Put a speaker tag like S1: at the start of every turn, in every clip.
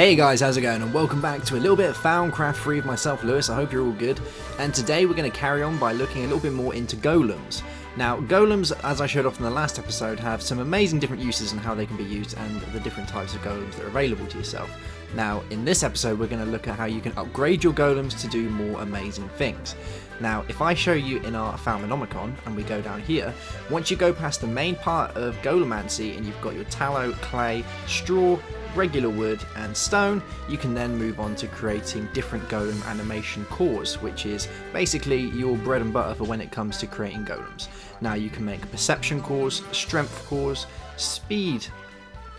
S1: Hey guys, how's it going? And welcome back to a little bit of Thaumcraft free of myself, Lewis. I hope you're all good. And today we're going to carry on by looking a little bit more into golems. Now, golems, as I showed off in the last episode, have some amazing different uses and how they can be used and the different types of golems that are available to yourself. Now, in this episode, we're going to look at how you can upgrade your golems to do more amazing things. Now, if I show you in our Thaumaturgy and we go down here, once you go past the main part of golemancy and you've got your tallow, clay, straw, regular wood and stone, you can then move on to creating different golem animation cores, which is basically your bread and butter for when it comes to creating golems. Now you can make perception cores, strength cores, speed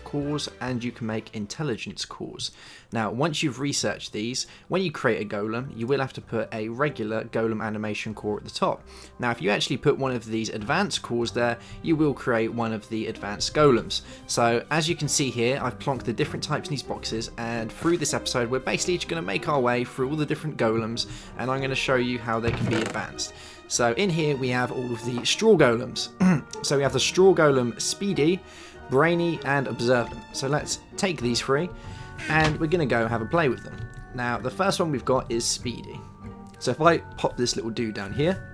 S1: cores, and you can make intelligence cores. Now once you've researched these, when you create a golem you will have to put a regular golem animation core at the top. Now if you actually put one of these advanced cores there, you will create one of the advanced golems. So as you can see here, I've plonked the different types in these boxes, and through this episode we're basically just going to make our way through all the different golems, and I'm going to show you how they can be advanced. So in here we have all of the straw golems. So we have the straw golem Speedy, Brainy and Observant. So let's take these three and we're going to go have a play with them. Now the first one we've got is Speedy. So if I pop this little dude down here,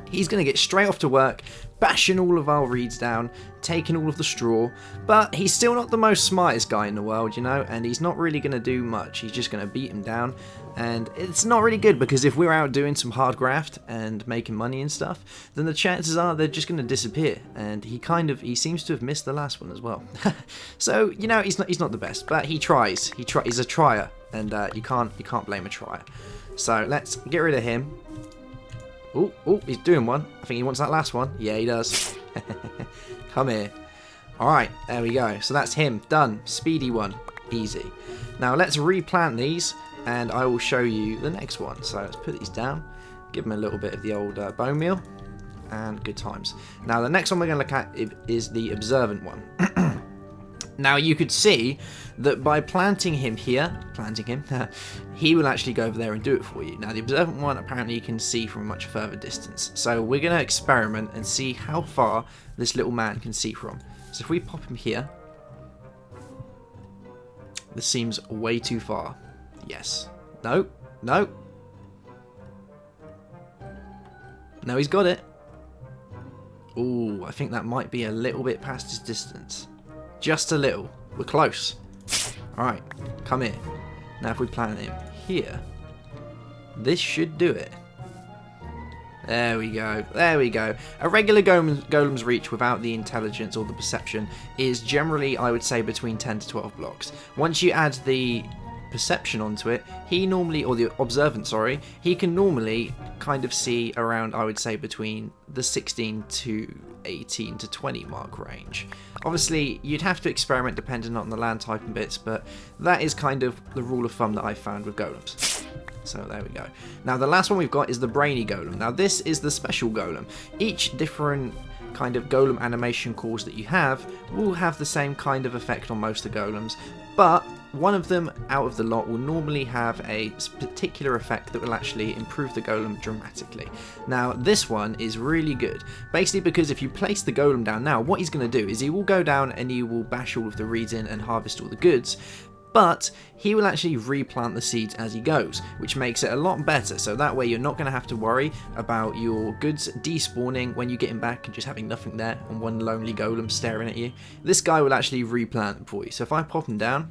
S1: he's going to get straight off to work, bashing all of our reeds down, taking all of the straw, but he's still not the most smartest guy in the world, you know, and he's not really going to do much. He's just going to beat him down, and it's not really good because if we're out doing some hard graft and making money and stuff, then the chances are they're just going to disappear, and he seems to have missed the last one as well. So, you know, he's not the best, but he tries. He's a trier, and you can't blame a trier. So let's get rid of him. Oh, he's doing one. I think he wants that last one. Yeah, he does. Come here. Alright, there we go. So that's him. Done. Speedy one. Easy. Now let's replant these, and I will show you the next one. So let's put these down. Give them a little bit of the old bone meal. And good times. Now the next one we're going to look at is the observant one. Now you could see that by planting him here, he will actually go over there and do it for you. Now the observant one apparently you can see from a much further distance. So we're going to experiment and see how far this little man can see from. So if we pop him here, this seems way too far. Yes. No. No. No, he's got it. Ooh, I think that might be a little bit past his distance. Just a little. We're close. Alright, come here. Now if we plant him here, this should do it. There we go. There we go. A regular golem's reach without the intelligence or the perception is generally, I would say, between 10 to 12 blocks. Once you add the perception onto it, or the observant, sorry, he can normally kind of see around, I would say, between the 16 to 18 to 20 mark range. Obviously you'd have to experiment depending on the land type and bits, but that is kind of the rule of thumb that I found with golems. So there we go. Now the last one we've got is the brainy golem. Now this is the special golem. Each different kind of golem animation cores that you have will have the same kind of effect on most of the golems, but one of them out of the lot will normally have a particular effect that will actually improve the golem dramatically. Now this one is really good, basically because if you place the golem down now, what he's going to do is he will go down and he will bash all of the reeds in and harvest all the goods, but he will actually replant the seeds as he goes, which makes it a lot better. So that way you're not going to have to worry about your goods despawning when you get him back and just having nothing there and one lonely golem staring at you. This guy will actually replant them for you. So if I pop him down,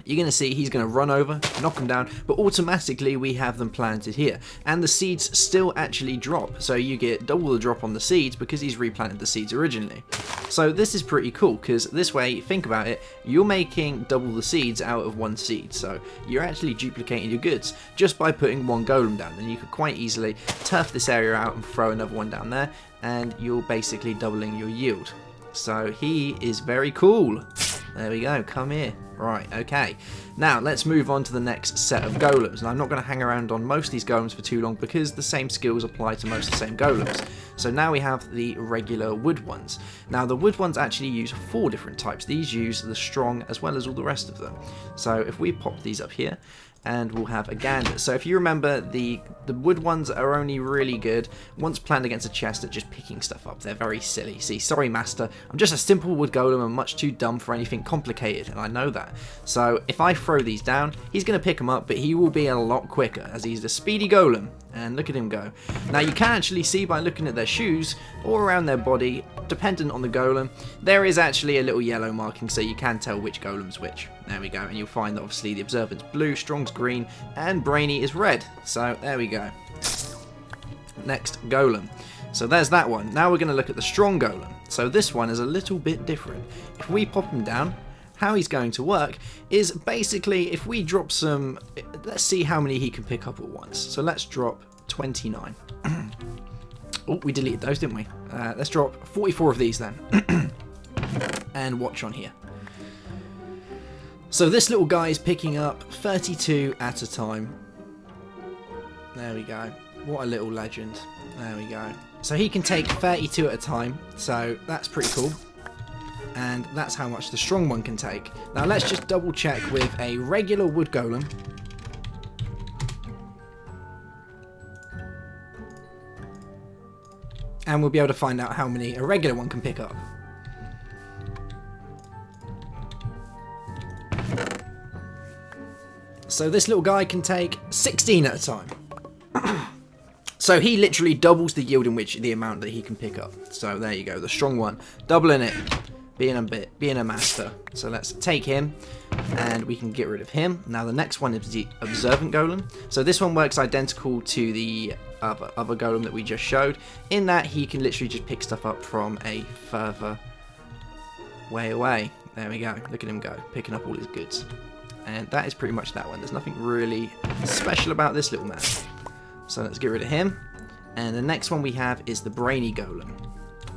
S1: you're going to see he's going to run over, knock them down, but automatically we have them planted here. And the seeds still actually drop, so you get double the drop on the seeds because he's replanted the seeds originally. So this is pretty cool, because this way, think about it, you're making double the seeds out of one seed. So you're actually duplicating your goods just by putting one golem down. And you could quite easily turf this area out and throw another one down there, and you're basically doubling your yield. So he is very cool. There we go, come here. Right, okay. Now, let's move on to the next set of golems. And I'm not going to hang around on most of these golems for too long because the same skills apply to most of the same golems. So now we have the regular wood ones. Now, the wood ones actually use 4 different types. These use the strong as well as all the rest of them. So if we pop these up here, and we'll have a gander. So if you remember, the wood ones are only really good once planned against a chest at just picking stuff up. They're very silly. See, sorry master, I'm just a simple wood golem. I'm much too dumb for anything complicated, and I know that. So if I throw these down, he's going to pick them up, but he will be a lot quicker as he's a speedy golem. And look at him go. Now you can actually see by looking at their shoes or around their body, dependent on the golem, there is actually a little yellow marking, so you can tell which golem's which. There we go, and you'll find that obviously the Observant's blue, Strong's green, and Brainy is red. So there we go. Next, golem. So there's that one. Now we're going to look at the strong golem. So this one is a little bit different. If we pop him down, how he's going to work is basically if we drop some, let's see how many he can pick up at once. So let's drop 29. Oh, we deleted those, didn't we? Let's drop 44 of these then. And watch on here. So this little guy is picking up 32 at a time. There we go. What a little legend. There we go. So he can take 32 at a time. So that's pretty cool. And that's how much the strong one can take. Now let's just double check with a regular wood golem. And we'll be able to find out how many a regular one can pick up. So this little guy can take 16 at a time. So he literally doubles the yield in which the amount that he can pick up. So there you go, the strong one, doubling it. Being a master. So let's take him and we can get rid of him. Now the next one is the observant golem. So this one works identical to the other golem that we just showed, in that he can literally just pick stuff up from a further way away. There we go. Look at him go, picking up all his goods. And that is pretty much that one. There's nothing really special about this little man. So let's get rid of him. And the next one we have is the brainy golem.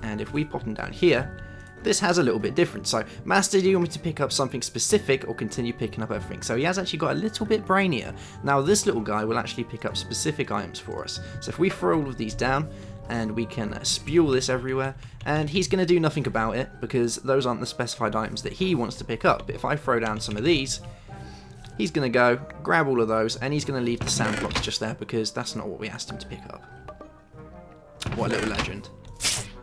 S1: And if we pop him down here, this has a little bit different. So, Master, do you want me to pick up something specific or continue picking up everything? So he has actually got a little bit brainier. Now this little guy will actually pick up specific items for us. So if we throw all of these down, and we can spew this everywhere, and he's going to do nothing about it because those aren't the specified items that he wants to pick up. But if I throw down some of these, he's going to go, grab all of those, and he's going to leave the sand blocks just there because that's not what we asked him to pick up. What a little legend.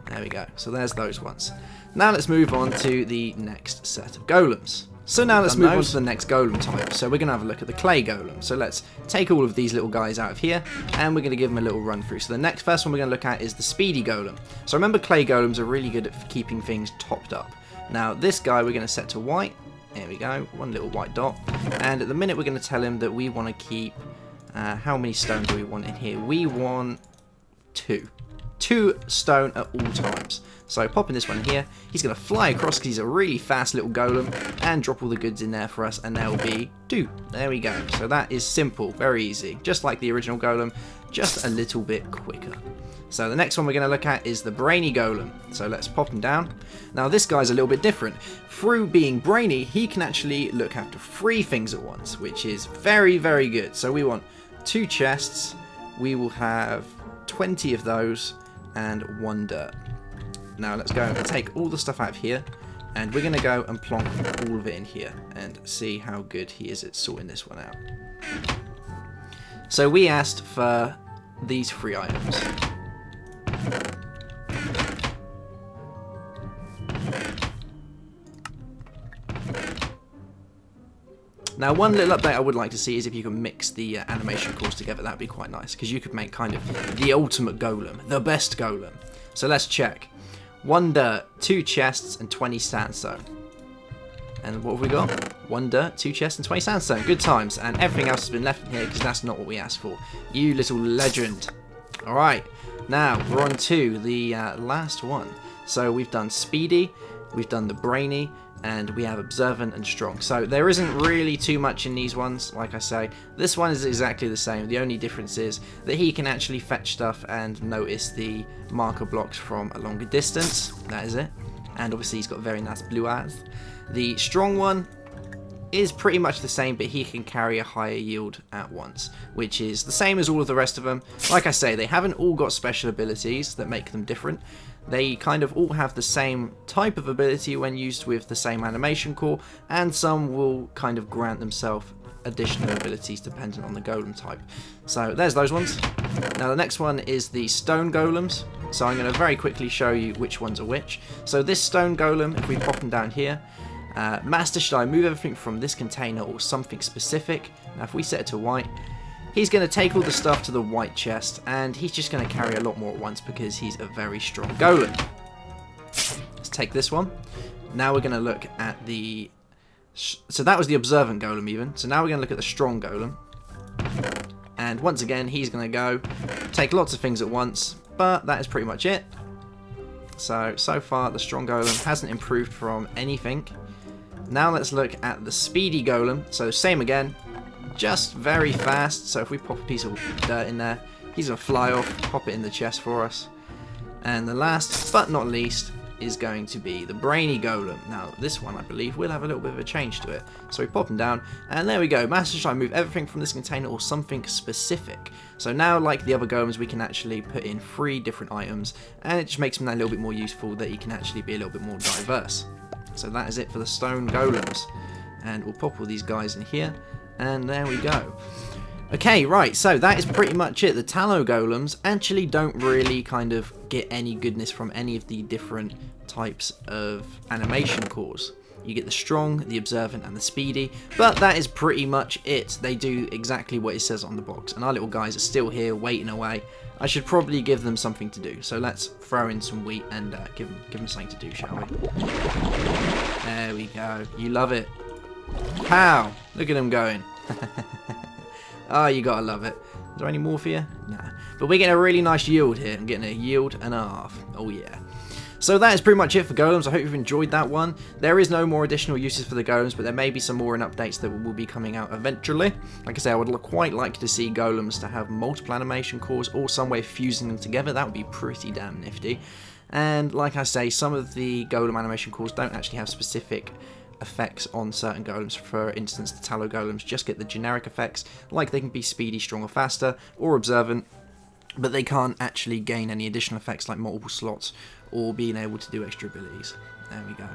S1: There we go. So there's those ones. Now let's move on to the next set of golems. So now let's move on to the next golem type. So we're going to have a look at the clay golem. So let's take all of these little guys out of here and we're going to give them a little run through. So the first one we're going to look at is the speedy golem. So remember, clay golems are really good at keeping things topped up. Now this guy we're going to set to white. There we go, one little white dot. And at the minute we're going to tell him that we want to keep, how many stone do we want in here? We want 2. 2 stone at all times. So popping this one in here, he's going to fly across because he's a really fast little golem and drop all the goods in there for us, and there will be 2. There we go. So that is simple, very easy. Just like the original golem, just a little bit quicker. So the next one we're going to look at is the brainy golem. So let's pop him down. Now this guy's a little bit different. Through being brainy, he can actually look after 3 things at once, which is very, very good. So we want 2 chests, we will have 20 of those, and 1 dirt. Now let's go and take all the stuff out of here, and we're going to go and plonk all of it in here and see how good he is at sorting this one out. So we asked for these 3 items. Now one little update I would like to see is if you can mix the animation cores together. That would be quite nice, because you could make kind of the ultimate golem, the best golem. So let's check. 1 dirt, 2 chests, and 20 sandstone. And what have we got? 1 dirt, 2 chests, and 20 sandstone. Good times. And everything else has been left in here because that's not what we asked for. You little legend. Alright, now we're on to the last one. So we've done speedy, we've done the brainy, and we have observant and strong. So there isn't really too much in these ones, like I say. This one is exactly the same. The only difference is that he can actually fetch stuff and notice the marker blocks from a longer distance. That is it. And obviously he's got very nice blue eyes. The strong one is pretty much the same, but he can carry a higher yield at once, which is the same as all of the rest of them. Like I say, they haven't all got special abilities that make them different. They kind of all have the same type of ability when used with the same animation core, and some will kind of grant themselves additional abilities dependent on the golem type. So there's those ones. Now the next one is the stone golems. So I'm going to very quickly show you which ones are which. So this stone golem, if we pop them down here, Master, should I move everything from this container or something specific? Now if we set it to white, he's going to take all the stuff to the white chest, and he's just going to carry a lot more at once because he's a very strong golem. Let's take this one. Now we're going to look at the... So that was the observant golem even. So now we're going to look at the strong golem. And once again, he's going to go take lots of things at once, but that is pretty much it. So far the strong golem hasn't improved from anything. Now let's look at the speedy golem. So same again, just very fast. So if we pop a piece of dirt in there, he's going to fly off, pop it in the chest for us. And the last but not least is going to be the brainy golem. Now this one I believe will have a little bit of a change to it. So we pop him down, and there we go. Master, should I move everything from this container or something specific? So now, like the other golems, we can actually put in 3 different items, and it just makes him that little bit more useful, that he can actually be a little bit more diverse. So that is it for the stone golems, and we'll pop all these guys in here, and there we go. Okay, right, so that is pretty much it. The tallow golems actually don't really kind of get any goodness from any of the different types of animation cores. You get the strong, the observant, and the speedy, but that is pretty much it. They do exactly what it says on the box, and our little guys are still here waiting away. I should probably give them something to do, so let's throw in some wheat and give them something to do, shall we? There we go. You love it. Pow! Look at them going. Oh, you gotta love it. Is there any more for you? Nah. But we're getting a really nice yield here. I'm getting a yield and a half. Oh yeah. So that is pretty much it for golems. I hope you've enjoyed that one. There is no more additional uses for the golems, but there may be some more in updates that will be coming out eventually. Like I say, I would quite like to see golems to have multiple animation cores or some way of fusing them together. That would be pretty damn nifty. And like I say, some of the golem animation cores don't actually have specific effects on certain golems. For instance, the tallow golems just get the generic effects, like they can be speedy, strong or faster, or observant, but they can't actually gain any additional effects like multiple slots or being able to do extra abilities. There we go.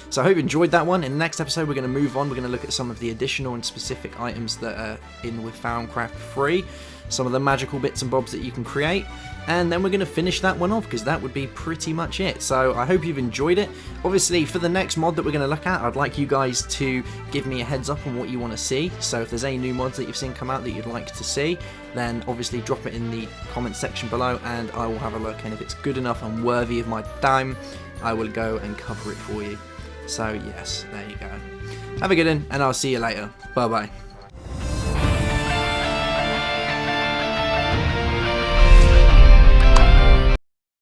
S1: So I hope you enjoyed that one. In the next episode we're going to move on. We're going to look at some of the additional and specific items that are in with Thaumcraft 3, some of the magical bits and bobs that you can create, and then we're going to finish that one off because that would be pretty much it. So I hope you've enjoyed it. Obviously for the next mod that we're going to look at, I'd like you guys to give me a heads up on what you want to see. So if there's any new mods that you've seen come out that you'd like to see, then obviously drop it in the comment section below and I will have a look, and if it's good enough and worthy of my time, I will go and cover it for you. So yes, there you go. Have a good one, and I'll see you later. Bye bye.